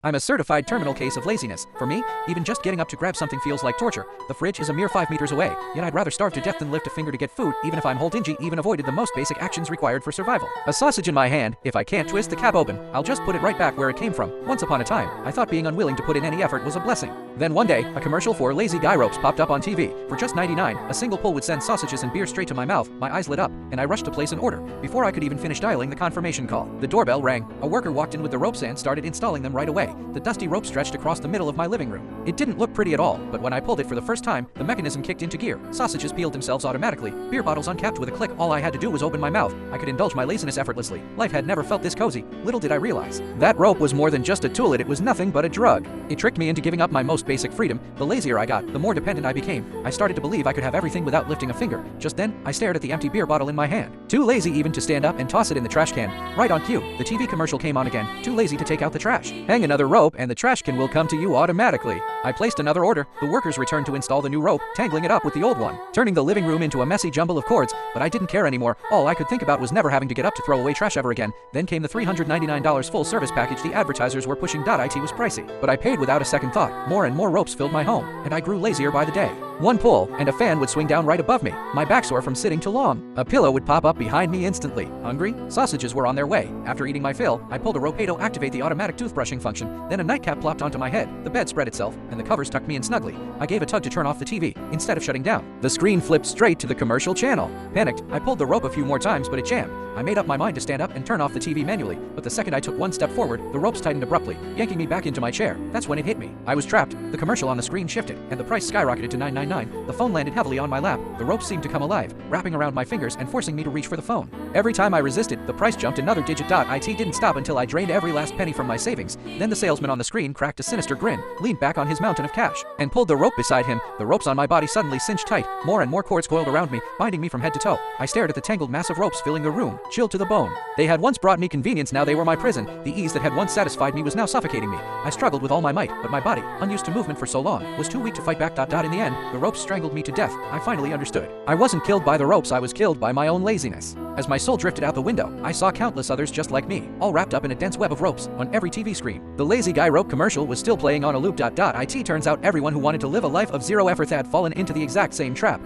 I'm a certified terminal case of laziness. For me, even just getting up to grab something feels like torture. The fridge is a mere 5 meters away, yet I'd rather starve to death than lift a finger to get food, even if I'm whole dingy, even avoided the most basic actions required for survival. A sausage in my hand, if I can't twist the cap open, I'll just put it right back where it came from. Once upon a time, I thought being unwilling to put in any effort was a blessing. Then one day, a commercial for lazy guy ropes popped up on TV. For just 99, a single pull would send sausages and beer straight to my mouth. My eyes lit up, and I rushed to place an order. Before I could even finish dialing the confirmation call, the doorbell rang. A worker walked in with the ropes and started installing them right away. The dusty rope stretched across the middle of my living room. It didn't look pretty at all, but when I pulled it for the first time, the mechanism kicked into gear. Sausages peeled themselves automatically, beer bottles uncapped with a click. All I had to do was open my mouth. I could indulge my laziness effortlessly. Life had never felt this cozy. Little did I realize, that rope was more than just a tool, it was nothing but a drug. It tricked me into giving up my most basic freedom. The lazier I got, the more dependent I became. I started to believe I could have everything without lifting a finger. Just then, I stared at the empty beer bottle in my hand. Too lazy even to stand up and toss it in the trash can. Right on cue, the TV commercial came on again. Too lazy to take out the trash. Hang another rope and the trash can will come to you automatically. I placed another order. The workers returned to install the new rope, tangling it up with the old one, turning the living room into a messy jumble of cords, but I didn't care anymore. All I could think about was never having to get up to throw away trash ever again. Then came the $399 full service package the advertisers were pushing. It was pricey, but I paid without a second thought. More and more ropes filled my home, and I grew lazier by the day. One pull, and a fan would swing down right above me. My back sore from sitting too long. A pillow would pop up behind me instantly. Hungry? Sausages were on their way. After eating my fill, I pulled a rope to activate the automatic toothbrushing function. Then a nightcap plopped onto my head. The bed spread itself, and the covers tucked me in snugly. I gave a tug to turn off the TV. Instead of shutting down, the screen flipped straight to the commercial channel. Panicked, I pulled the rope a few more times, but it jammed. I made up my mind to stand up and turn off the TV manually, but the second I took one step forward, the ropes tightened abruptly, yanking me back into my chair. That's when it hit me. I was trapped. The commercial on the screen shifted, and the price skyrocketed to $9.99. The phone landed heavily on my lap. The ropes seemed to come alive, wrapping around my fingers and forcing me to reach for the phone. Every time I resisted, the price jumped another digit. It didn't stop until I drained every last penny from my savings. Then the salesman on the screen cracked a sinister grin, leaned back on his mountain of cash, and pulled the rope beside him. The ropes on my body suddenly cinched tight. More and more cords coiled around me, binding me from head to toe. I stared at the tangled mass of ropes filling the room, chilled to the bone. They had once brought me convenience, now they were my prison. The ease that had once satisfied me was now suffocating me. I struggled with all my might, but my body, unused to movement for so long, was too weak to fight back. In the end, the ropes strangled me to death. I finally understood. I wasn't killed by the ropes, I was killed by my own laziness. As my soul drifted out the window, I saw countless others just like me, all wrapped up in a dense web of ropes on every TV screen. The lazy guy rope commercial was still playing on a loop. Turns out everyone who wanted to live a life of zero effort had fallen into the exact same trap.